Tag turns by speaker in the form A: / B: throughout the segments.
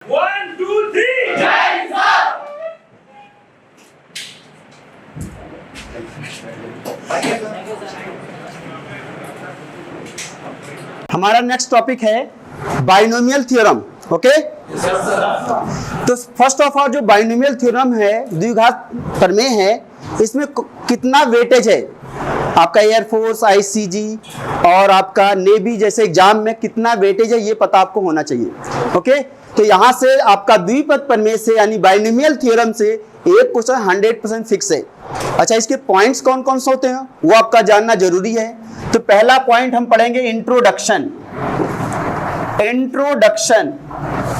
A: 1, 2, 3 जय हिंद।
B: हमारा next topic है बाइनोमियल थ्योरम। ओके, तो फर्स्ट ऑफ ऑल जो बाइनोमियल थ्योरम है, द्विघात प्रमेय है, इसमें कितना वेटेज है आपका एयरफोर्स, आईसीजी और आपका नेवी जैसे एग्जाम में कितना वेटेज है ये पता आपको होना चाहिए। ओके, तो यहां से आपका द्विपद प्रमेय से यानी बाइनोमियल थ्योरम से एक क्वेश्चन 100% फिक्स है। अच्छा, इसके पॉइंट्स कौन कौन से होते हैं वो आपका जानना जरूरी है। तो पहला पॉइंट हम पढ़ेंगे इंट्रोडक्शन। इंट्रोडक्शन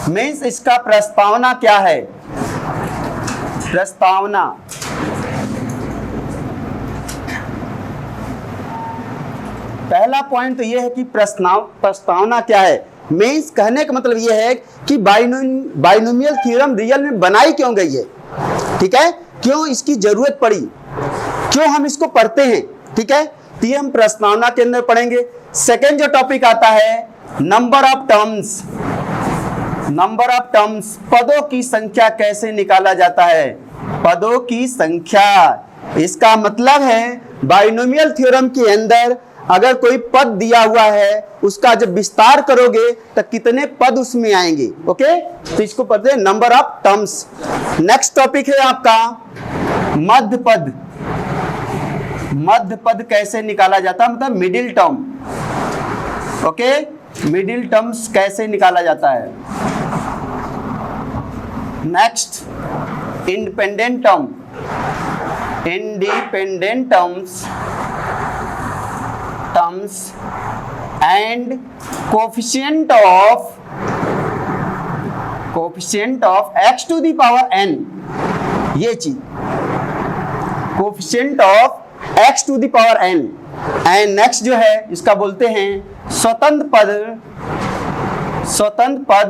B: मीन्स इसका प्रस्तावना क्या है। प्रस्तावना, पहला पॉइंट तो यह है कि प्रस्तावना क्या है। मीन्स कहने का मतलब यह है कि बाइनोमियल थ्योरम रियल में बनाई क्यों गई है, ठीक है, क्यों इसकी जरूरत पड़ी, क्यों हम इसको पढ़ते हैं, ठीक है, तो ये हम प्रस्तावना के अंदर पढ़ेंगे। सेकेंड जो टॉपिक आता है number of terms. Number of terms, पदों की संख्या कैसे निकाला जाता है। पदों की संख्या, इसका मतलब है बाइनोमियल थ्योरम के अंदर अगर कोई पद दिया हुआ है उसका जब विस्तार करोगे तो कितने पद उसमें आएंगे। ओके, तो इसको पढ़ते हैं number of terms. Next topic है आपका मध्य पद। मध्य पद कैसे निकाला जाता है, मतलब middle term. Okay, middle terms कैसे निकाला जाता है। Next independent term. Independent terms and coefficient of x to the power n, ये चीज coefficient of x to the power n। And next जो है इसका बोलते हैं स्वतंत्र पद। स्वतंत्र पद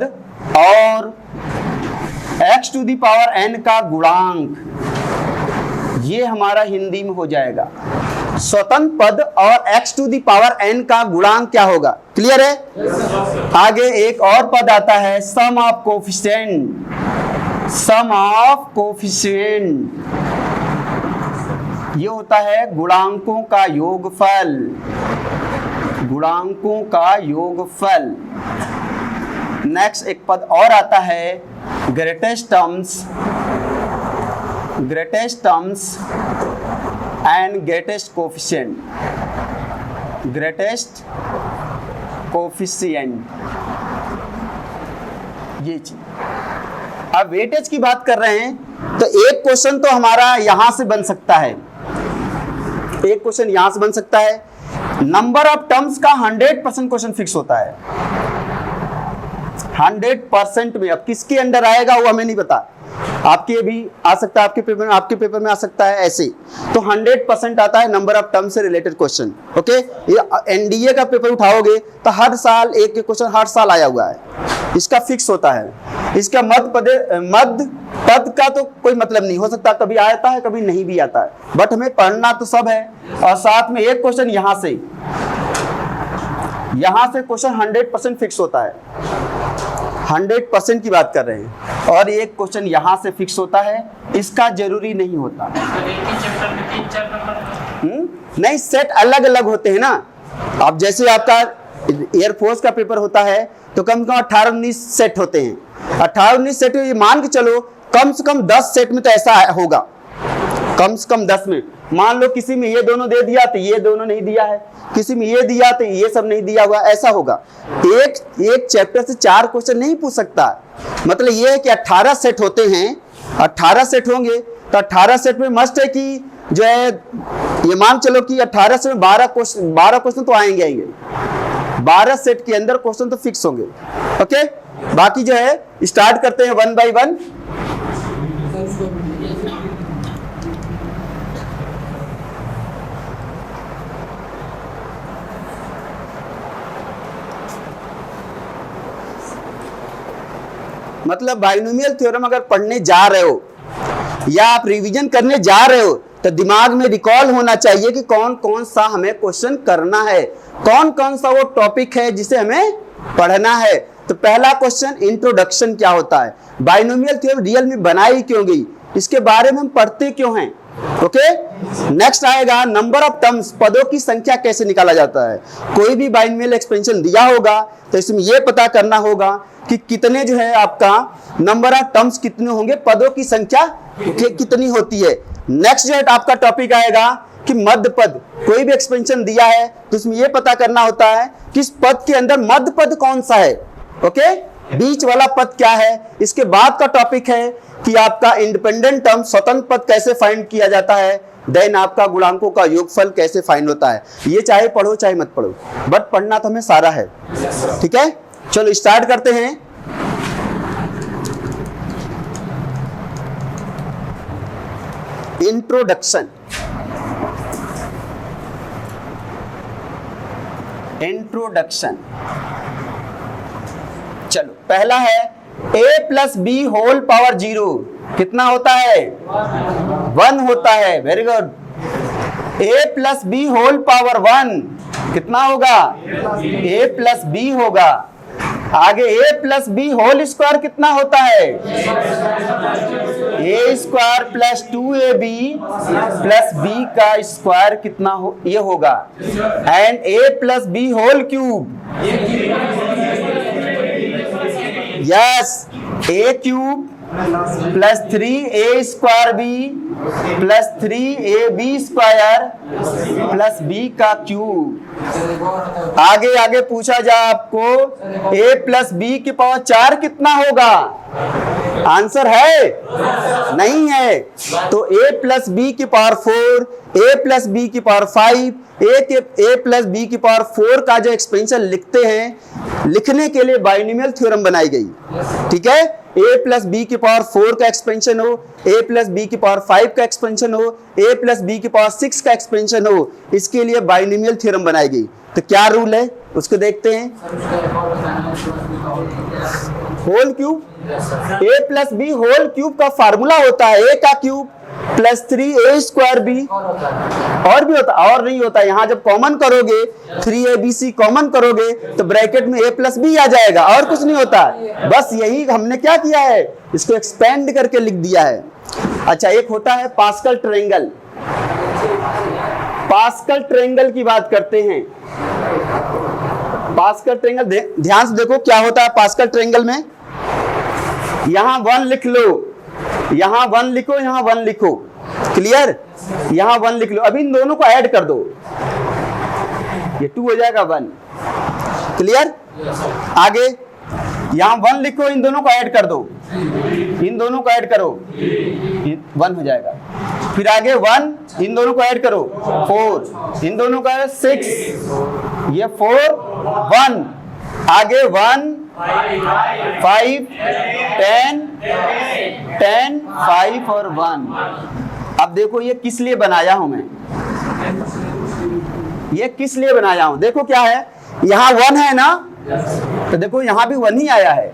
B: और x to the power n का गुणांक, ये हमारा हिंदी में हो जाएगा। स्वतंत्र पद और x to the power n का गुणांक क्या होगा, क्लियर है। आगे एक और पद आता है sum of coefficient. Sum of coefficient, ये होता है गुणांकों का योगफल। गुणांकों का योगफल। नेक्स्ट एक पद और आता है greatest terms. Greatest terms and greatest coefficient. Greatest coefficient, ये चीज। अब वेटेज की बात कर रहे हैं तो एक क्वेश्चन तो हमारा यहां से बन सकता है, एक क्वेश्चन यहां से बन सकता है। नंबर ऑफ टर्म्स का 100% क्वेश्चन फिक्स होता है। 100% में अब किसके अंडर आएगा वो हमें नहीं पता। आपके भी आ सकता है, आपके पेपर में आ सकता है ऐसे। तो 100% आता है नंबर ऑफ टर्म से रिलेटेड क्वेश्चन। ओके, ये एनडीए का पेपर उठाओगे तो हर साल एक क्वेश्चन हर साल आया हुआ है, इसका फिक्स होता है। इसका मध्य पद का तो कोई मतलब नहीं, हो सकता कभी आता है कभी नहीं भी आता है, बट हमें पढ़ना तो सब है। और साथ में एक क्वेश्चन यहां से क्वेश्चन 100% फिक्स होता है। 100% की बात कर रहे हैं। और एक क्वेश्चन यहां से फिक्स होता है, इसका जरूरी नहीं होता। नहीं, सेट अलग अलग होते हैं ना। अब जैसे आपका एयरफोर्स का पेपर होता है तो कम से कम 18-19 सेट होते हैं। 18-19 सेट, ये मान के चलो कम से कम 10 सेट में तो ऐसा होगा, कम से कम 10 में। मान लो किसी में ये दोनों दे दिया तो ये दोनों नहीं दिया है, किसी में ये दिया तो ये सब नहीं दिया हुआ, ऐसा होगा। एक चैप्टर से 4 क्वेश्चन नहीं पूछ सकता। मतलब ये है कि 18 सेट होते हैं, 18 सेट होंगे तो 18 सेट में मस्ट है कि जो है ये मान चलो कि 18 से 12 क्वेश्चन तो आएंगे। 12 सेट के अंदर क्वेश्चन तो फिक्स होंगे। ओके, बाकी जो है स्टार्ट करते हैं 1 by 1। मतलब बाइनोमियल थ्योरम अगर पढ़ने जा रहे हो या आप रिवीजन करने जा रहे हो तो दिमाग में रिकॉल होना चाहिए कि कौन कौन सा हमें क्वेश्चन करना है, कौन कौन सा वो टॉपिक है जिसे हमें पढ़ना है। तो पहला क्वेश्चन इंट्रोडक्शन क्या होता है, बाइनोमियल थ्योरम रियल में बनाई क्यों गई, इसके बारे में हम पढ़ते क्यों हैं। ओके, नेक्स्ट आएगा नंबर ऑफ टर्म्स, पदों की संख्या कैसे निकाला जाता है। कोई भी बाइनोमियल एक्सपेंशन दिया होगा तो इसमें यह पता करना होगा कि कितने जो है आपका नंबर ऑफ टर्म्स कितने होंगे, पदों की संख्या कितनी होती है। नेक्स्ट जो है आपका टॉपिक आएगा कि मध्य पद, कोई भी एक्सपेंशन दिया है तो इसमें यह पता करना होता है कि इस पद के अंदर मध्य पद कौन सा है। ओके, बीच वाला पद क्या है। इसके बाद का टॉपिक है कि आपका इंडिपेंडेंट टर्म, स्वतंत्र पद कैसे फाइंड किया जाता है। देन आपका गुणांकों का योगफल कैसे फाइंड होता है। ये चाहे पढ़ो चाहे मत पढ़ो, बट पढ़ना तो हमें सारा है। ठीक है, चलो स्टार्ट करते हैं। Introduction, introduction. चलो पहला है a plus b whole power 0 कितना होता है, 1 होता है। Very good. a plus b whole power 1 कितना होगा, a प्लस बी होगा। आगे a plus b whole square कितना होता है, a square plus 2ab plus b का स्क्वायर कितना हो, ये होगा। And a plus b whole cube, yes, a cube plus 3a square b plus 3ab square plus b का क्यूब। आगे आगे पूछा जाए आपको a प्लस बी की पावर 4 कितना होगा, आंसर है नहीं है। तो a प्लस बी की पावर 4, a प्लस बी की पावर 5, a प्लस बी की पावर 4 का जो एक्सपेंशन लिखते हैं, लिखने के लिए बाइनोमियल थ्योरम बनाई गई। ठीक है, a प्लस बी की पावर 4 का एक्सपेंशन हो, a प्लस बी की पावर 5 का एक्सपेंशन हो, a प्लस बी की पावर 6 का एक्सपेंशन हो, इसके लिए बाइनोमियल थ्योरम बनाई गई। तो क्या रूल है उसको देखते हैं। Whole cube, a plus b whole cube का फार्मूला होता है a का cube plus 3a square B. और भी होता, और नहीं होता। यहाँ जब कॉमन करोगे 3abc कॉमन करोगे तो ब्रैकेट में a प्लस बी आ जाएगा, और कुछ नहीं होता। बस यही हमने क्या किया है, इसको एक्सपेंड करके लिख दिया है। अच्छा, एक होता है पास्कल ट्रायंगल। पास्कल ट्रायंगल की बात करते हैं। पास्कल ट्रायंगल ध्यान से देखो क्या होता है पास्कल ट्रायंगल में। यहां 1 लिख लो, यहां 1 लिखो, यहां 1 लिखो, क्लियर। यहां 1 लिख लो, अभी इन दोनों को ऐड कर दो, ये 2 हो जाएगा 1, क्लियर। आगे यहां 1 लिखो, इन दोनों को ऐड कर दो, इन दोनों को ऐड करो, 1 हो जाएगा। फिर आगे 1, इन दोनों को ऐड करो, 4, इन दोनों का 6, ये 4, 1, आगे 1, 5, 10, 5 और 1। अब देखो ये किस लिए बनाया हूं मैं, ये किस लिए बनाया हूं। देखो क्या है, यहां 1 है ना, तो देखो यहां भी 1 ही आया है।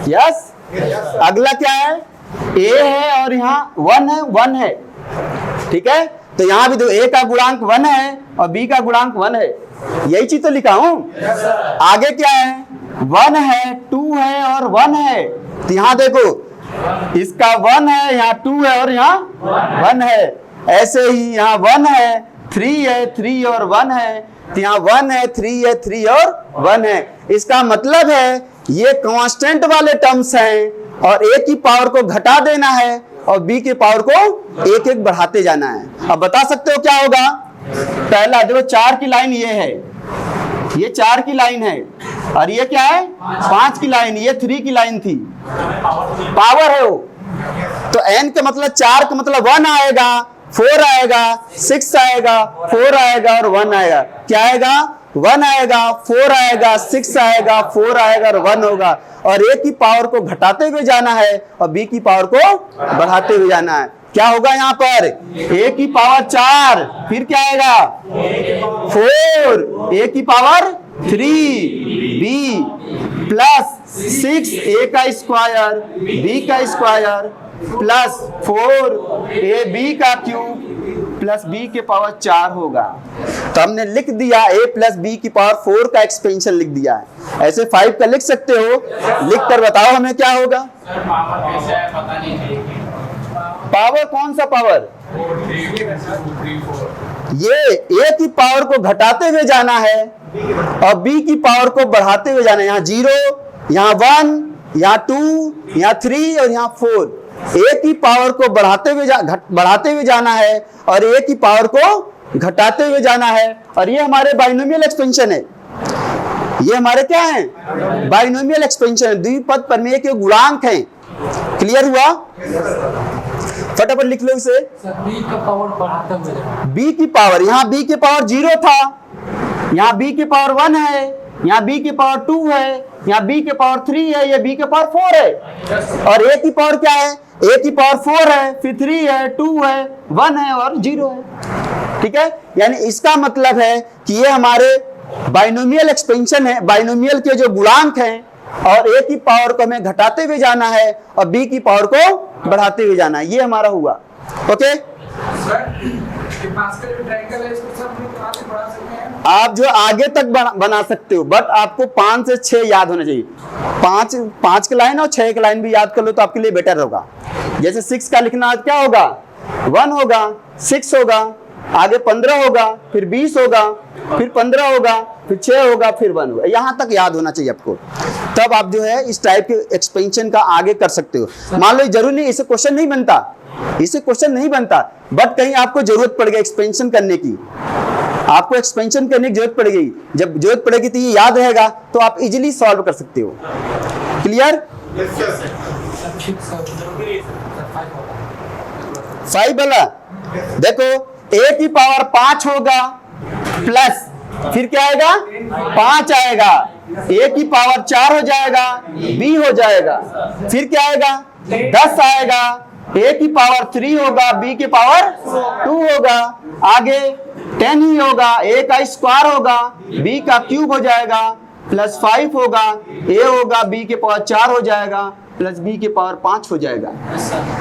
B: यस, अगला क्या है, a है और यहाँ 1 है, 1 है। ठीक है, तो यहां भी दो, a का गुणांक 1 है और b का गुणांक 1 है। यही चीज तो लिखा हूं। आगे क्या है, 1 है, 2 है और 1 है। तो यहां देखो इसका 1 है, यहाँ 2 है और यहाँ 1 है। ऐसे ही यहाँ 1 है, 3 है, 3 और 1 है। तो यहाँ 1 है, 3 है, 3 और 1 है। इसका मतलब है ये कांस्टेंट वाले टर्म्स हैं और a की पावर को घटा देना है और b की पावर को एक एक बढ़ाते जाना है। अब बता सकते हो क्या होगा। पहला देखो 4 की लाइन ये है, ये 4 की लाइन है और ये क्या है 5 की लाइन, ये 3 की लाइन थी, पावर है वो। तो n का मतलब 4 का मतलब 1 आएगा, 4 आएगा, 6 आएगा, 4 आएगा और 1 आएगा। क्या आएगा, 1 आएगा, 4 आएगा, 6 आएगा, 4 आएगा और 1 होगा। और a की पावर को घटाते हुए जाना है और b की पावर को बढ़ाते हुए जाना है। क्या होगा यहाँ पर, a की पावर 4, फिर क्या आएगा 4, a की पावर 3, b प्लस 6 a का स्क्वायर, b का स्क्वायर प्लस 4 ab का क्यूब प्लस बी के पावर 4 होगा। तो हमने लिख दिया a प्लस बी की पावर 4 का एक्सपेंशन लिख दिया है। ऐसे 5 का लिख सकते हो, लिख कर बताओ हमें क्या होगा।
A: सर पावर कैसे है पता नहीं।
B: पावर कौन सा पावर? ये a की पावर को घटाते हुए जाना है और b की पावर को बढ़ाते हुए जाना है। यहाँ 0, यहाँ 1, यहाँ 2, यहाँ 3 और यहाँ 4। a की पावर को बढ़ाते हुए जाना है और a की पावर को घटाते हुए जाना है। और ये हमारे बाइनोमियल एक्सपेंशन है। ये हमारे क्या है? बाइनोमियल एक्सपेंशन है। द्विपद प्रमेय के गुणांक हैं। क्लियर हुआ? फटाफट लिख लो इसे।
C: बी का पावर बढ़ाते हुए जाना।
B: b की पावर, यहाँ b की पावर 0 था, यहाँ b की पावर 1 है, यहाँ b की पावर 2 है, यहाँ b की पावर 3 है, ये b की पावर 4 है। और a की पावर क्या है? a की पावर 4 है, फिर 3 है, 2 है, 1 है और 0 है। ठीक है, यानी इसका मतलब है कि ये हमारे बाइनोमियल एक्सपेंशन है, बाइनोमियल के जो गुणांक हैं, और a की पावर को हमें घटाते हुए जाना है और b की पावर को बढ़ाते हुए जाना है। ये हमारा हुआ। ओके, आप जो आगे तक बना सकते हो, बट आपको 5 से 6 याद होना चाहिए। 5 की लाइन और 6 की लाइन भी याद कर लो तो आपके लिए बेटर होगा। जैसे 6 का लिखना क्या होगा? 1 होगा, 6 होगा, आगे 15 होगा, फिर 20 होगा, फिर 15 होगा, फिर 6 होगा, फिर 1 होगा। यहां तक याद होना चाहिए आपको, तब आप जो है इस टाइप के एक्सपेंशन का आगे कर सकते हो। मान लो जरूरी नहीं इसे क्वेश्चन नहीं बनता, इसे क्वेश्चन नहीं बनता, बट कहीं आपको जरूरत पड़ गई एक्सपेंशन करने की, आपको एक्सपेंशन करने की जरूरत पड़ गई, जब जरूरत पड़ेगी तो ये याद रहेगा, तो आप इजीली सॉल्व कर सकते हो। क्लियर? 5 वाला देखो, a की पावर 5 होगा प्लस फिर क्या आएगा? 5 आएगा, a की पावर 4 हो जाएगा, b हो जाएगा, फिर क्या आएगा? 10 आएगा, a की पावर 3 होगा, b की पावर 2 होगा, आगे 10 ही होगा, a का स्क्वायर होगा, b का क्यूब हो जाएगा, प्लस 5 होगा, a होगा, b के पावर 4 हो जाएगा, प्लस b के पावर 5 हो जाएगा।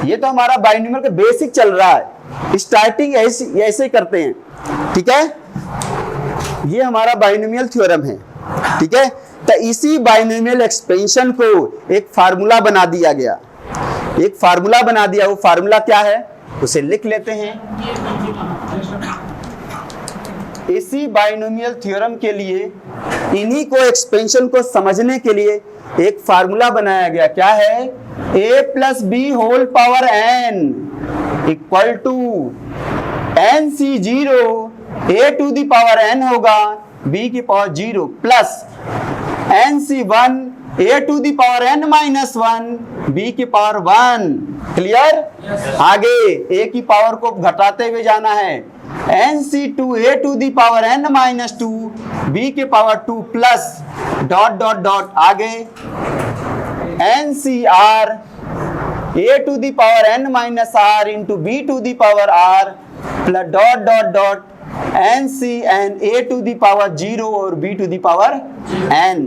B: ये तो हमारा बाइनोमियल का बेसिक चल रहा है, स्टार्टिंग ऐसे करते हैं। ठीक है, ये हमारा बाइनोमियल थ्योरम है। ठीक है, तो इसी बाइनोमियल एक्सपेंशन को एक फार्मूला बना दिया गया, एक फार्मूला बना दिया। वो फार्मूला क्या है उसे लिख लेते हैं। इसी बाइनोमियल थ्योरम के लिए, इन्हीं को एक्सपेंशन को समझने के लिए एक फार्मूला बनाया गया। क्या है? a plus b whole power n equal to nc0 a to the power n होगा, b की पावर 0 plus nc1 a to the power n minus 1 b की पावर 1। क्लियर? आगे a की पावर को घटाते हुए जाना है, nc2 a to the power n minus 2 b के पावर 2 प्लस डॉट डॉट डॉट आगे ncr a to the power n minus r into b to the power r plus dot dot dot ncn a to the power 0 और b to the power n।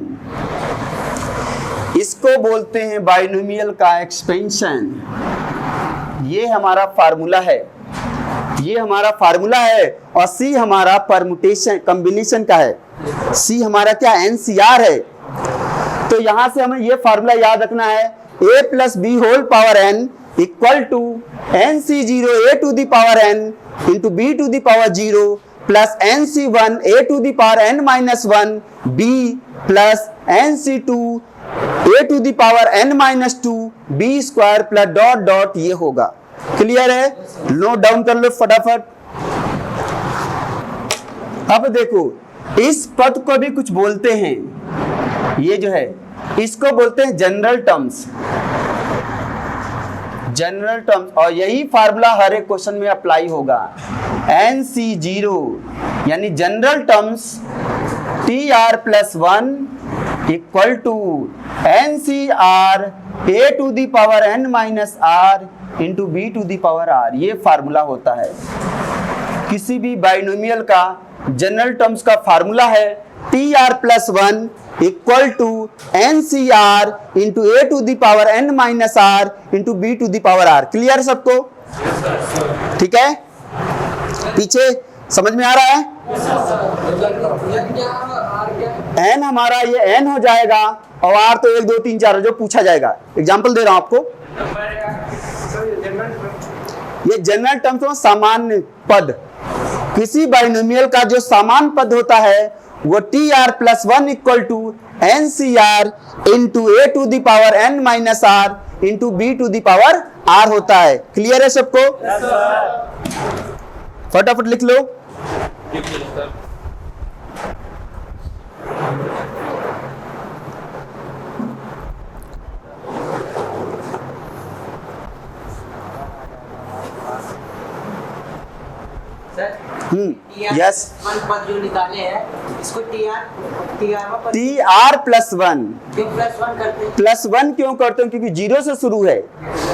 B: इसको बोलते हैं binomial का expansion. ये हमारा formula है, ये हमारा फार्मूला है। और सी हमारा परमुटेशन कॉम्बिनेशन का है, सी हमारा क्या? एनसीआर है। तो यहां से हमें ये फार्मूला याद रखना है, a plus b whole power n equal to nc0 a to the power n into b to the power 0 plus nc1 a to the power n minus 1 b plus nc2 a to the power n minus 2 b square plus dot dot ये होगा। Clear है? Note down कर लो फटाफट। अब देखो, इस पद को भी कुछ बोलते हैं, ये जो है इसको बोलते हैं जनरल टर्म्स, जनरल टर्म्स। और यही फार्मूला हर एक क्वेश्चन में अप्लाई होगा। nc0 यानी general terms tr plus 1 equal to ncr a to the power n minus r into b to the power r। ये फार्मूला होता है किसी भी बाइनोमियल का। जनरल टर्म्स का फार्मूला है tr plus 1 equal to ncr into a to the power n minus r into b to the power r। Clear सबको? ठीक है। पीछे समझ में आ रहा है? एन हमारा ये एन हो जाएगा और आर तो 1 2 3 4 जो पूछा जाएगा। एग्जाम्पल दे रहा हूं आपको, ये जनरल टर्म्स में सामान्य पद, किसी बाइनोमियल का जो सामान्य पद होता है वो t r plus 1 equal to n c r into a to the power n minus r into b to the power r होता है। क्लियर है सबको? फटाफट लिख लो। यस,
D: पद जो निकाले हैं इसको टी
B: आर प्लस 1
D: करते हैं।
B: प्लस 1 क्यों करते हैं? क्योंकि 0 से शुरू है,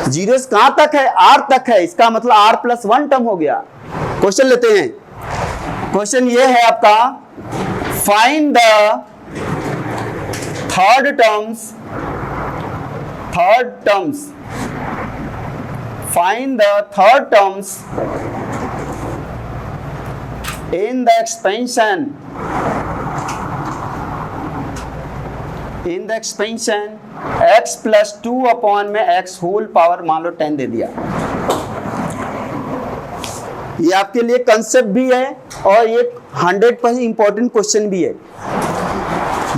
B: 0 से कहां तक है? आर तक है, इसका मतलब आर प्लस 1 टर्म हो गया। क्वेश्चन लेते हैं। क्वेश्चन ये है आपका, find the third terms find the third terms in the expansion x plus 2 upon में x होल पावर मान लो 10 दे दिया। ये आपके लिए कंसेप्ट भी है और ये 100% इंपॉर्टेंट क्वेश्चन भी है।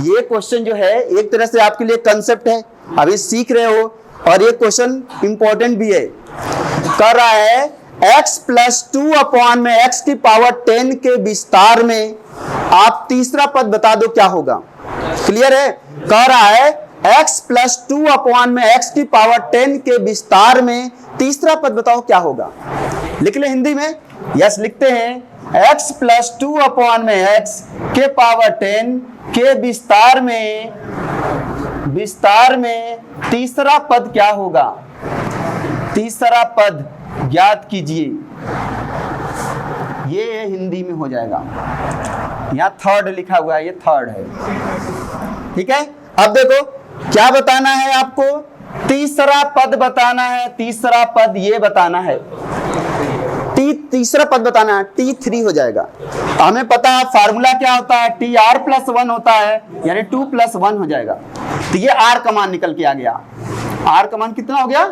B: ये क्वेश्चन जो है एक तरह से आपके लिए कंसेप्ट है, अभी सीख रहे हो, और ये क्वेश्चन इंपॉर्टेंट भी है। कर रहा है x प्लस 2 अपॉन में x की पावर 10 के विस्तार में आप तीसरा पद बता दो क्या होगा। क्लियर है? कह रहा है x प्लस 2 अपॉन में x की पावर 10 के विस्तार में तीसरा पद बताओ क्या होगा। लिख ले हिंदी में। यस, लिखते हैं x प्लस 2 अपॉन में x के पावर 10 के विस्तार में तीसरा पद क्या होगा। तीसरा पद ज्ञात कीजिए। ये हिंदी में हो जाएगा, यहाँ थर्ड लिखा हुआ है, ये थर्ड है। ठीक है, अब देखो क्या बताना है आपको, तीसरा पद बताना है। तीसरा पद ये बताना है, तीसरा पद बताना है, T3 हो जाएगा। हमें पता है फार्मूला क्या होता है, टी आर प्लस 1 होता है, यानी 2 प्लस 1 हो जाएगा। तो ये आर का मान निकल के आ गया। आर का मान कितना हो गया?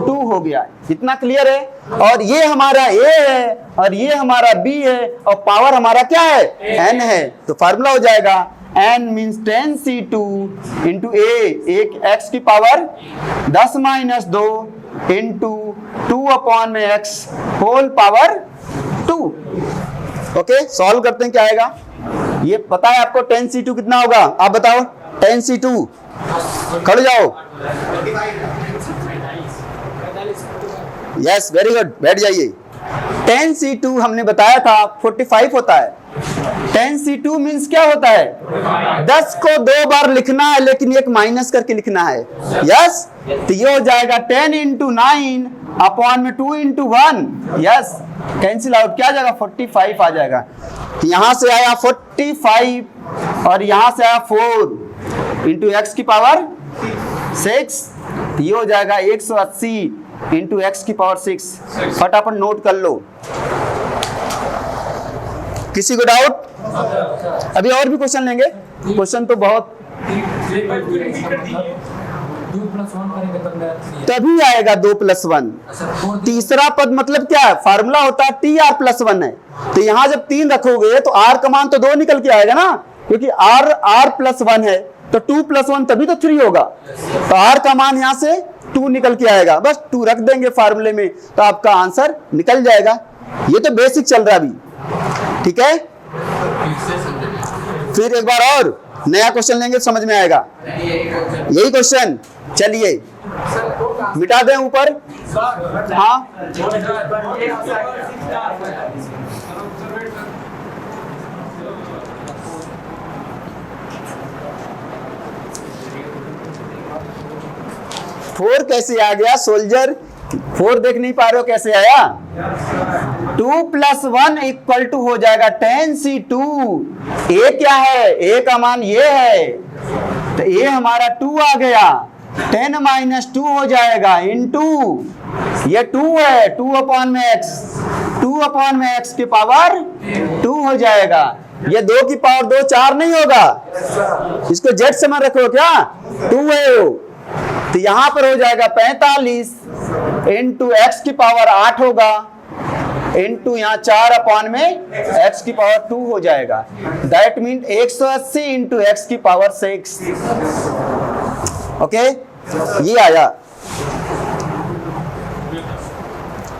B: 2 हो गया। इतना क्लियर है? और ये हमारा ए है और ये हमारा बी है और पावर हमारा क्या है? एन है। तो फार्मूला हो जाएगा n मीन्स 10c2 इंटू एक x की पावर 10 माइनस 2 इंटू 2 अपॉन में x whole power 2। Okay, solve करते हैं क्या आएगा। ये पता है आपको 10c2 कितना होगा, आप बताओ। 10c2 खड़े जाओ। यस, वेरी गुड, बैठ जाइए। 10c2 हमने बताया था 45 होता है। 10c2 मीन्स क्या होता है? 10 को 2 बार लिखना है लेकिन एक माइनस करके लिखना है। यस, तो ये हो जाएगा 10 इंटू 9 अपॉन में 2 इंटू 1। यस, कैंसिल आउट, क्या आ जाएगा? 45 आ जाएगा। यहां से आया 45 और यहां से आया 4 इंटू एक्स की पावर 6। ये हो जाएगा 180 इंटू एक्स की पावर 6। फटाफट नोट कर लो। किसी को डाउट? अभी और भी क्वेश्चन लेंगे। क्वेश्चन तो बहुत, तभी आएगा 2 प्लस 1। तीसरा पद मतलब क्या है? फार्मूला होता है टी आर प्लस 1 है। तो यहां जब 3 रखोगे तो आर का मान तो 2 निकल के आएगा ना, क्योंकि आर प्लस 1 है। तो 2 प्लस 1 तभी तो 3 होगा। तो आर का मान यहां से 2 निकल के आएगा, बस 2 रख देंगे फार्मूले में तो आपका आंसर निकल जाएगा। ये तो बेसिक चल रहा अभी, ठीक है। फिर एक बार और नया क्वेश्चन लेंगे, समझ में आएगा। यही क्वेश्चन, चलिए मिटा दें ऊपर। हाँ, फोर कैसे आ गया सोल्जर? 4 देख नहीं पा रहे हो, कैसे आया? 2 प्लस 1 इक्वल टू हो जाएगा 10c2। ए क्या है? ए का मान ये है, तो ए हमारा 2 आ गया। 10 माइनस 2 हो जाएगा इंटू ये 2 है, 2 अपॉन में x 2 अपॉन में x की पावर 2 हो जाएगा। ये 2 की पावर 2 4 नहीं होगा, इसको z से मत रखो क्या, 2 है वो, तो यहां पर हो जाएगा 45 इंटू एक्स की पावर 8 होगा, इंटू यहाँ 4 अपॉन में x की पावर 2 हो जाएगा। दैट मीन 180 इंटू एक्स की पावर 6। ओके, ये आया।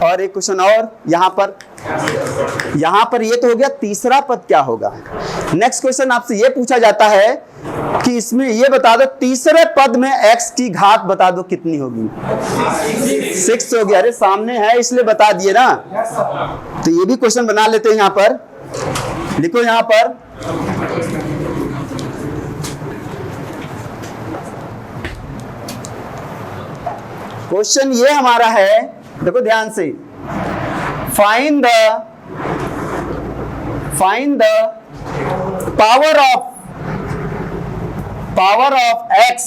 B: और एक क्वेश्चन और यहां पर ये तो हो गया, तीसरा पद क्या होगा। नेक्स्ट क्वेश्चन आपसे ये पूछा जाता है कि इसमें ये बता दो तीसरे पद में x की घात बता दो कितनी होगी। 6 हो गया, अरे सामने है इसलिए बता दिए ना। तो ये भी क्वेश्चन बना लेते हैं, यहां पर लिखो, यहां पर क्वेश्चन ये हमारा है, देखो ध्यान से, find the power of x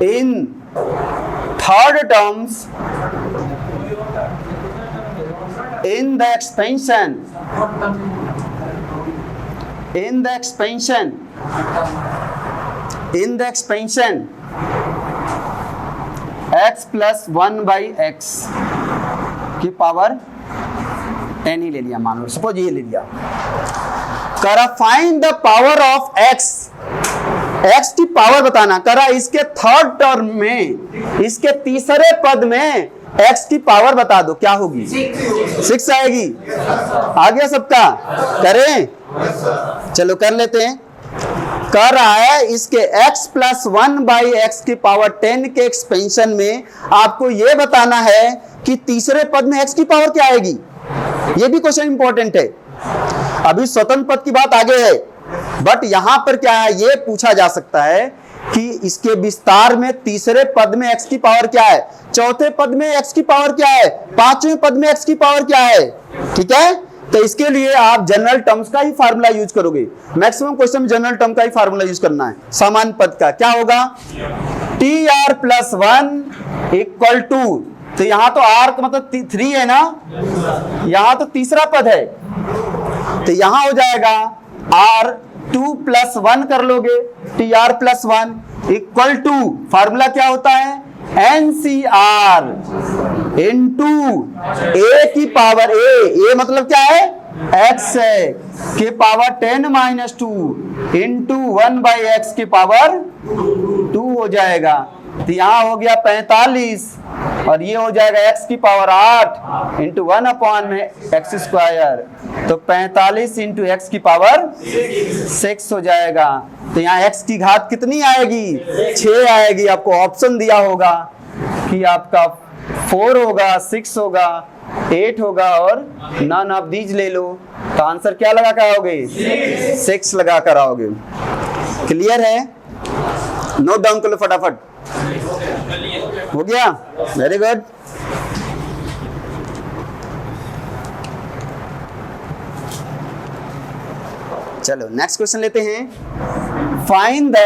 B: in third terms in the expansion x plus 1 by x की पावर 10 ही ले लिया, मान लो सपोज ये ले लिया। करा find the power of x, x की पावर बताना। करा इसके थर्ड टर्म में, इसके तीसरे पद में x की पावर बता दो क्या होगी। 6 आएगी। आ गया सबका, करें, चलो कर लेते हैं। कर रहा है इसके x प्लस 1 बाई एक्स की पावर 10 के एक्सपेंशन में आपको यह बताना है कि तीसरे पद में x की पावर क्या आएगी। यह भी क्वेश्चन इंपॉर्टेंट है। अभी स्वतंत्र पद की बात आगे है, बट यहां पर क्या है, यह पूछा जा सकता है कि इसके विस्तार में तीसरे पद में x की पावर क्या है, चौथे पद में x की पावर क्या है, पांचवें पद में x की पावर क्या है। ठीक है, तो इसके लिए आप जनरल टर्म्स का ही फार्मूला यूज करोगे। मैक्सिमम क्वेश्चन में जनरल टर्म का ही फार्मूला यूज करना है। सामान्य पद का क्या होगा, tr प्लस 1 इक्वल टू, तो यहां तो r का मतलब 3 है ना, यहां तो तीसरा पद है, तो यहां हो जाएगा r 2 प्लस 1 कर लोगे, tr plus 1 equal to, formula क्या होता है, NCR इंटू a की पावर a मतलब क्या है, x है, के power 10 minus 2 into 1 by x की पावर 2 हो जाएगा। तो यहाँ हो गया 45 और ये हो जाएगा x की पावर 8 इंटू 1 अपॉन में एक्स स्क्वायर, तो 45 इंटू एक्स की पावर 6 हो जाएगा। तो यहाँ x की घात कितनी आएगी, 6 आएगी। आपको ऑप्शन दिया होगा कि आपका 4 होगा, 6 होगा, 8 होगा और नन ऑफ दीज ले लो, तो आंसर क्या लगा कर आओगे, 6 लगा कर आओगे। क्लियर है, नोट डाउन कर लो फटाफट। हो गया, वेरी गुड। चलो नेक्स्ट क्वेश्चन लेते हैं। Find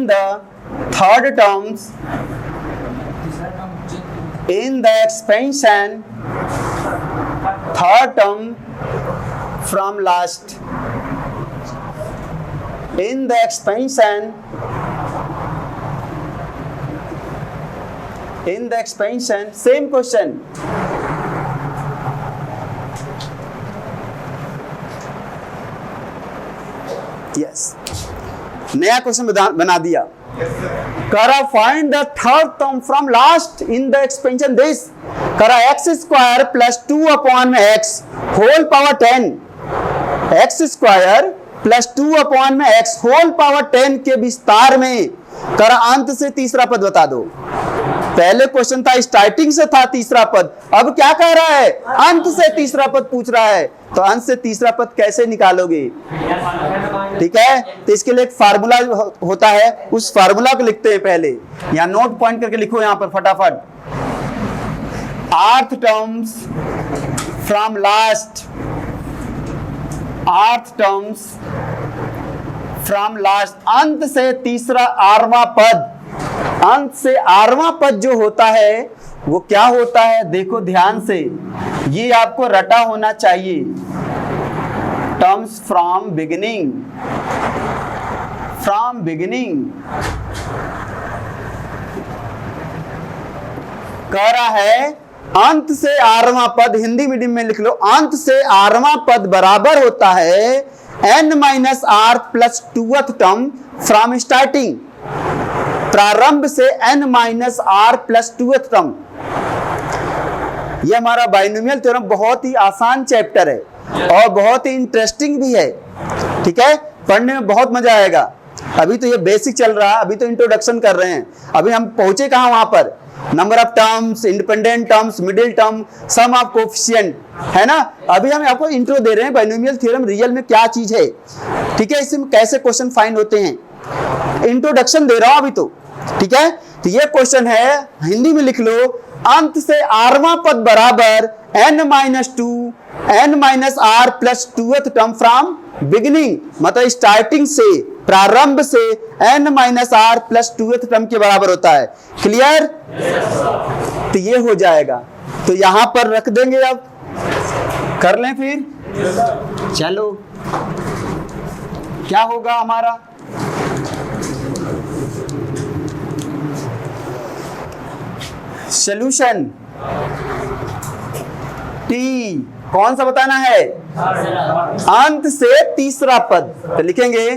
B: the third terms in the expansion, third term from last, in the expansion, same question, yes, नया क्वेश्चन बना दिया। करा find the third term from last in the expansion this, करा x square plus 2 upon में x whole power 10, x square plus 2 upon में x whole power 10 के विस्तार में करा अंत से तीसरा पद बता दो। पहले क्वेश्चन था स्टार्टिंग से था तीसरा पद, अब क्या कह रहा है, अंत से तीसरा पद पूछ रहा है, तो अंत से तीसरा पद कैसे निकालोगे। ठीक है, तो इसके लिए एक फार्मूला होता है, उस फार्मूला को लिखते हैं पहले। यहाँ नोट पॉइंट करके लिखो यहाँ पर फटाफट। आर्थ टर्म्स फ्रॉम लास्ट, आर्थ टर्म्स फ्रॉम लास्ट, अंत से तीसरा आरवा पद, अंत से आरवां पद जो होता है वो क्या होता है, देखो ध्यान से, ये आपको रटा होना चाहिए। Terms from beginning, from beginning कह रहा है अंत से आरवां पद, हिंदी मीडियम में लिख लो, अंत से आरवां पद बराबर होता है n-r plus 2th term from starting, प्रारंभ से n-r प्लस 2th टर्म। यह हमारा बाइनोमियल थ्योरम बहुत ही आसान चैप्टर है और बहुत ही इंटरेस्टिंग भी है, ठीक है, पढ़ने में बहुत मजा आएगा। अभी तो ये बेसिक चल रहा है, अभी तो इंट्रोडक्शन कर रहे हैं, अभी हम पहुंचे कहां, वहां पर number of terms, independent terms, middle term, sum of coefficient, है ना। अभी हम आपको इंट्रो दे रहे हैं बाइनोमियल थ्योरम रियल में क्या चीज है, ठीक है, इसमें कैसे क्वेश्चन फाइंड होते हैं, इंट्रोडक्शन दे रहा हूं अभी तो, ठीक है। तो ये क्वेश्चन है, हिंदी में लिख लो, अंत से आरवां पद बराबर n-2 n-r plus 2th term from beginning, मतलब स्टार्टिंग से, प्रारंभ से n-r प्लस 2th टर्म के बराबर होता है। क्लियर? तो ये हो जाएगा, तो यहां पर रख देंगे, अब कर लें फिर, चलो क्या होगा हमारा, सॉल्यूशन टी कौन सा बताना है, अंत से तीसरा पद, तो लिखेंगे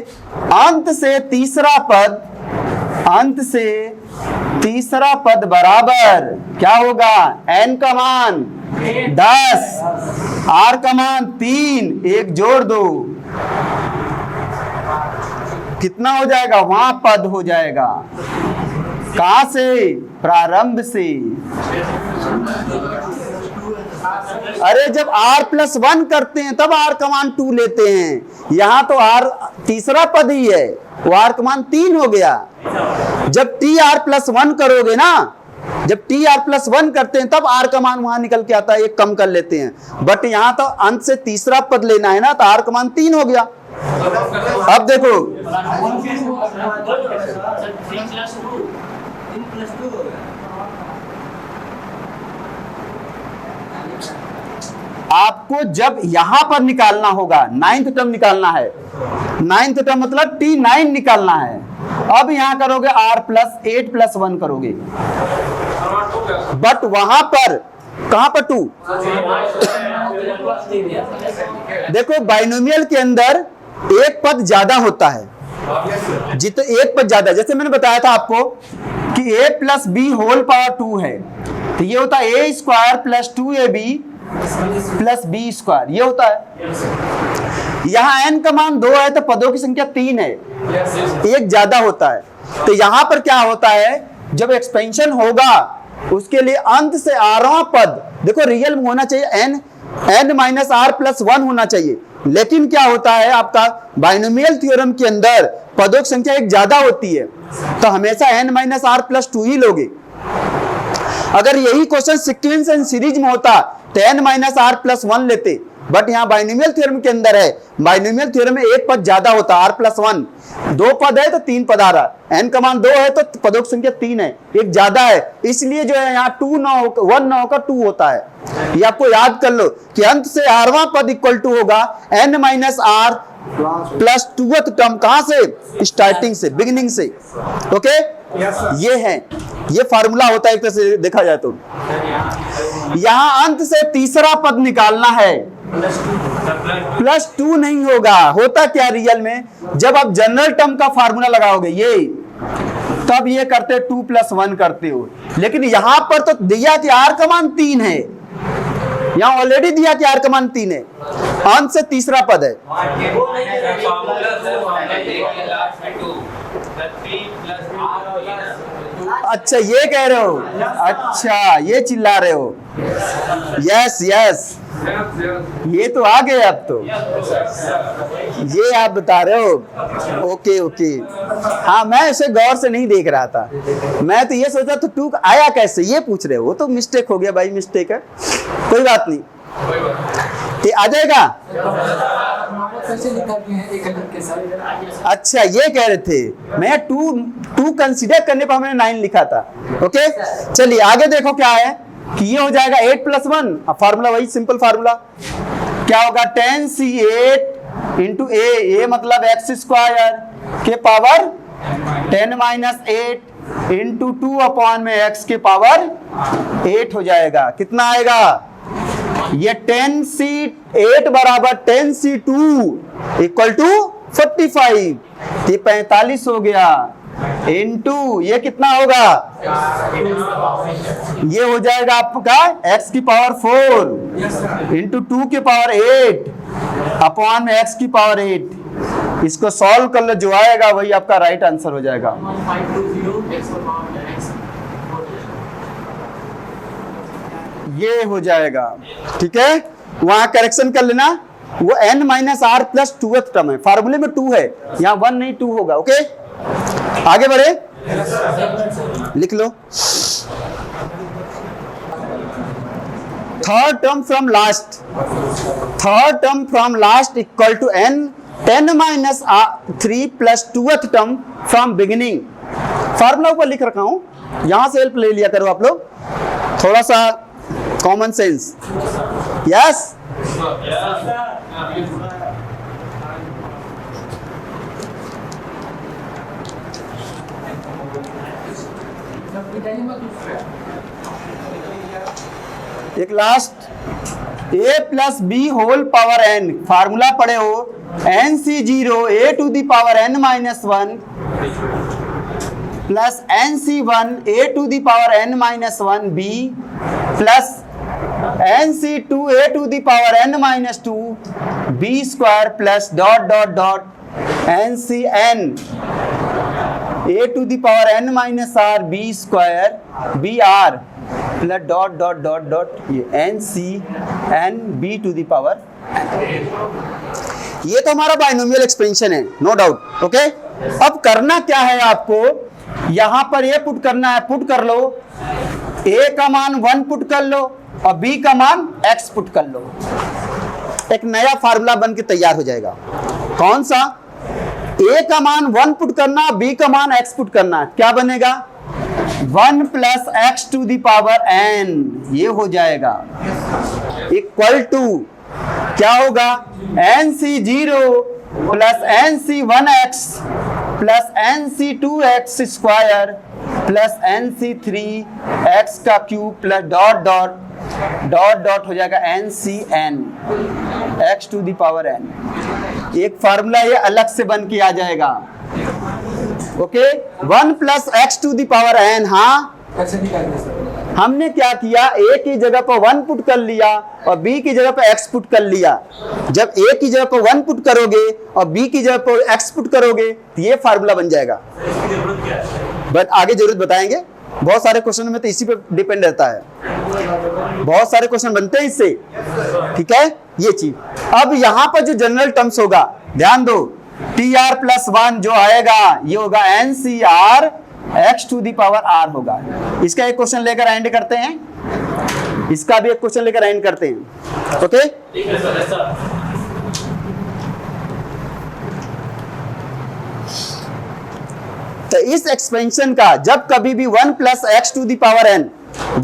B: अंत से तीसरा पद, अंत से तीसरा पद बराबर क्या होगा, n का मान 10, r का मान 3, एक जोड़ दो, कितना हो जाएगा, वहां पद हो जाएगा, कहां से, प्रारंभ से। अरे जब r प्लस 1 करते हैं तब r का मान 2 लेते हैं, यहां तो r तीसरा पद ही है, वो r का मान 3 हो गया। जब tr प्लस 1 करोगे ना, जब tr प्लस 1 करते हैं तब r का मान वहां निकल के आता है, एक कम कर लेते हैं, बट यहां तो अंत से तीसरा पद लेना है ना, तो r का मान 3 हो गया। अब देखो आपको जब यहां पर निकालना होगा, 9th टर्म निकालना है, 9th टर्म मतलब T9 निकालना है। अब यहां करोगे r प्लस 8 प्लस 1 करोगे, बट वहां पर कहां पर 2, देखो बाइनोमियल के अंदर एक पद ज्यादा होता है, जितने एक पद ज्यादा, जैसे मैंने बताया था आपको कि a plus b whole power 2 है, तो ये होता है a square plus 2ab plus b square, ये होता है। यहाँ n का मान 2 है तो पदों की संख्या 3 है, एक ज्यादा होता है। तो यहाँ पर क्या होता है, जब एक्सपेंशन होगा उसके लिए अंत से आरवां पद, देखो रियल में होना चाहिए n-r प्लस 1 होना चाहिए, लेकिन क्या होता है आपका बाइनोमियल थ्योरम के अंदर पदों की संख्या एक ज्यादा होती है, तो हमेशा n-r प्लस 2 ही लोगे। अगर यही क्वेश्चन सीक्वेंस एंड सीरीज में होता तो n-r प्लस 1 लेते, बट यहाँ बाइनोमियल थ्योरम के अंदर है, बाइनोमियल थ्योरम में एक पद ज्यादा होता है, r प्लस 1, 2 पद है तो 3 पद आ रहा, n का मान 2 है तो पदों की संख्या 3 है, एक ज्यादा है, इसलिए जो है यहाँ 1 ना होकर 2 होता है। ये आपको याद कर लो कि अंत से आरवां पद इक्वल टू होगा n-r प्लस 2th टर्म, कहां से, स्टार्टिंग से, बिगिनिंग से। ओके, ये है, ये फार्मूला होता है एक तरह से देखा जाए तो। यहां अंत से तीसरा पद निकालना है, प्लस 2 नहीं होगा, होता क्या रियल में, जब आप जनरल टर्म का फार्मूला लगाओगे ये, तब ये करते 2 प्लस 1 करते हो, लेकिन यहां पर तो दिया कि r का मान 3 है, यहां ऑलरेडी दिया कि r का मान 3 है, अंत से तीसरा पद है। अच्छा ये कह रहे हो, अच्छा ये चिल्ला रहे हो, यस यस, ये तो आ गए अब तो, ये आप बता रहे हो, ओके ओके। हाँ मैं इसे गौर से नहीं देख रहा था, मैं तो ये सोचा तो 2 आया कैसे, ये पूछ रहे हो, वो तो मिस्टेक हो गया भाई, मिस्टेक है, कोई बात नहीं, ये आ जाएगा।
C: कैसे निकालते हैं एक अलग के साथ?
B: अच्छा ये कह रहे थे, मैं टू कंसीडर करने पर हमने 9 लिखा था। ओके चलिए आगे देखो क्या है कि ये हो जाएगा 8 + 1, फार्मूला वही सिंपल फार्मूला क्या होगा 10c8 इंटू ए मतलब x² के पावर 10 - 8 इंटू 2/x के पावर 8 हो जाएगा। कितना आएगा ये 10c8 बराबर 10c2 इक्वल टू 45, ये 45 हो गया इंटू ये कितना होगा, ये हो जाएगा आपका x की पावर 4 इंटू 2 के पावर 8 अपॉन में x की पावर 8। इसको सॉल्व कर लो, जो आएगा वही आपका राइट आंसर हो जाएगा। ये हो जाएगा ठीक है, वहां करेक्शन कर लेना, वो n - r + 2th टर्म है, फार्मूले में 2 है, यहाँ 1 नहीं 2 होगा। ओके आगे बढ़े, लिख लो third term from last equal to n 10 - 3 + 2th term from beginning. Formula ऊपर लिख रखा हूं, यहां से हेल्प ले लिया करो आप लोग, थोड़ा सा कॉमन सेंस। यस एक last a + b whole power n, formula पढ़े हो nc0 a to the power n - 1 plus nc1 a to the power n - 1b plus nc2 a to the power n - 2 b² plus ncn a to the power n - r b² br plus ये ncn b to the power। ये तो हमारा binomial expansion है, no doubt. Okay अब करना क्या है आपको, यहां पर ये पुट करना है, पुट कर लो a का मान 1 पुट कर लो और b का मान x पुट कर लो, एक नया फार्मूला बन के तैयार हो जाएगा। कौन सा, a का मान 1 पुट करना, b का मान x पुट करना, क्या बनेगा 1 + x to the power n, ये हो जाएगा इक्वल टू क्या होगा nc0 plus nc1x plus nc2x² plus nc3x का क्यूब प्लस डॉट हो जाएगा ncn x to the power n। एक फार्मूला ये अलग से बन के आ जाएगा। Okay 1 + x to the power n। हाँ
C: कैसे निकालते सर?
B: हमने क्या किया, a की जगह पर 1 पुट कर लिया और b की जगह पर x पुट कर लिया। जब a की जगह पर 1 पुट करोगे और b की जगह पर x पुट करोगे तो ये फार्मूला बन जाएगा। बट आगे जरूरत बताएंगे, बहुत सारे क्वेश्चन में तो इसी पे डिपेंड रहता है, बहुत सारे क्वेश्चन बनते हैं इससे। ठीक है ये चीज। अब यहां पर जो जनरल टर्म्स होगा ध्यान दो, tr + 1 जो आएगा ये होगा ncr x to the power r होगा। इसका एक क्वेश्चन लेकर एंड करते हैं, इसका भी एक क्वेश्चन लेकर एंड करते हैं। ओके तो इस एक्सपेंशन का जब कभी भी 1 + x to the power n,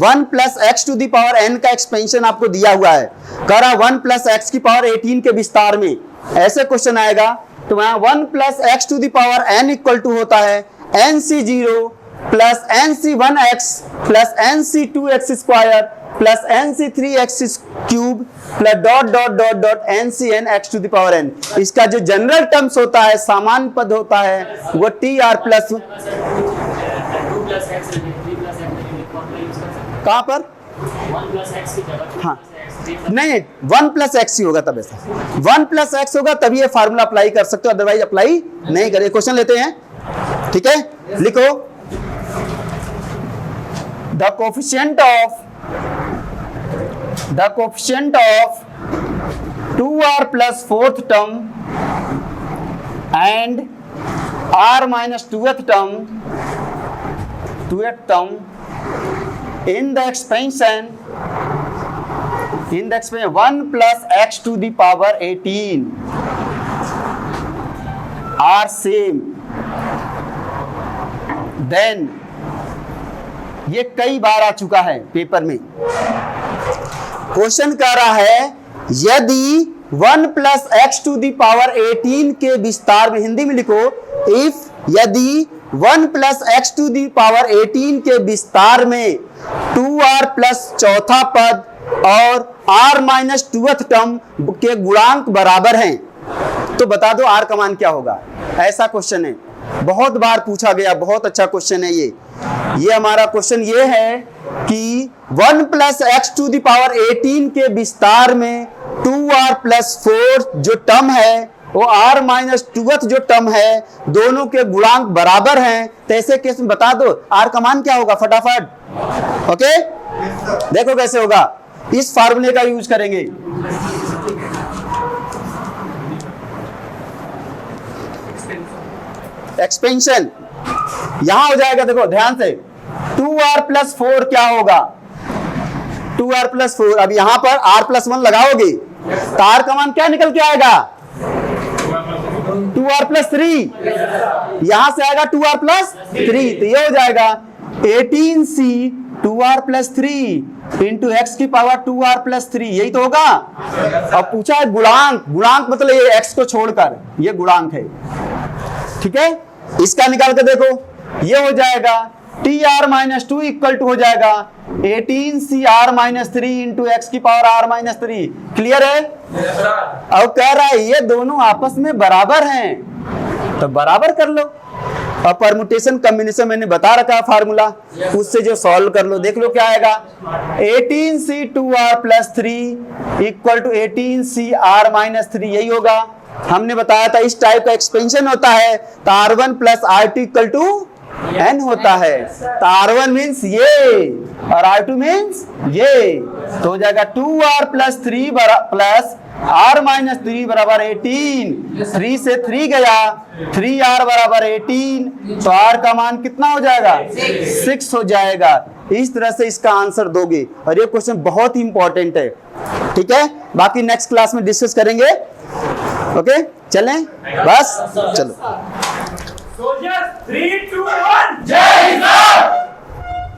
B: 1 + x to the power n का एक्सपेंशन आपको दिया हुआ है, करा 1 + x की पावर 18 के विस्तार में, ऐसे क्वेश्चन आएगा तो वहां 1 + x to the power n equal to होता है nc0 plus nc1x plus nc2x² plus nc3x³ plus ncn x to the power n। इसका जो जनरल टर्म्स होता है, सामान्य पद होता है, वो tr प्लस कहां पर
A: 1 + x की जगह
B: हाँ नहीं 1 + x ही होगा, तब ऐसा 1 + x होगा तभी ये फार्मूला अप्लाई कर सकते हो, अदरवाइज अप्लाई नहीं करें। क्वेश्चन लेते हैं, ठीक है लिखो the coefficient of 2r plus 4th term and r minus 2th term in the expansion 1 + x to the power 18 are same, then ये कई बार आ चुका है पेपर में। क्वेश्चन कह रहा है यदि 1 plus x to the power 18 के विस्तार में, हिंदी में लिखो, इफ यदि 1 plus x to the power 18 के विस्तार में 2r प्लस चौथा पद और r माइनस 2th टर्म के गुणांक बराबर हैं, तो बता दो r का मान क्या होगा। ऐसा क्वेश्चन है, बहुत बार पूछा गया, बहुत अच्छा क्वेश्चन है ये हमारा क्वेश्चन ये है कि 1 plus x to the power 18 के विस्तार में 2r प्लस 4 जो टर्म है वो r माइनस 2th जो टर्म है दोनों के गुणांक बराबर हैं, तो ऐसे केस में बता दो r का मान क्या होगा फटाफट। ओके, देखो कैसे होगा, इस फार्मूले का यूज करेंगे। एक्सपेंशन यहां हो जाएगा, देखो ध्यान से, 2r प्लस 4 क्या होगा, 2r प्लस 4। अब यहां पर r प्लस 1 लगाओगे तो r का मान क्या निकल के आएगा, 2r प्लस 3, यहां से आएगा 2r प्लस 3, तो ये हो जाएगा 18c 2r plus 3 into x की पावर 2r प्लस 3, यही तो होगा। अब पूछा है गुणांक, गुणांक मतलब ये x को छोड़कर ये गुणांक है, ठीक है। इसका निकाल के देखो, ये हो जाएगा tr माइनस 2 इक्वल टू हो जाएगा 18cr माइनस 3 इंटू एक्स की पावर r माइनस 3। क्लियर है? अब कह रहा है ये दोनों आपस में बराबर हैं, तो बराबर कर लो। और परमुटेशन कॉम्बिनेशन मैंने बता रखा है फार्मूला, उससे जो सॉल्व कर लो, देख लो क्या आएगा, 18c2r plus 3 equal to 18cr minus 3, यही होगा। हमने बताया था इस टाइप का एक्सपेंशन होता है तो r1 plus r2 equal to n होता है, तो r1 मीन्स ये और r2 मीन्स ये, तो हो जाएगा 2r plus 3 plus r minus 3 बराबर 18, 3 से 3 गया, 3r बराबर 18, तो r का मान कितना हो जाएगा, 6 हो जाएगा। इस तरह से इसका आंसर दोगे, और ये क्वेश्चन बहुत ही इंपॉर्टेंट है, ठीक है। बाकी नेक्स्ट क्लास में डिस्कस करेंगे। ओके, चलें बस, चलो।
A: Soldiers, 3, 2, 1,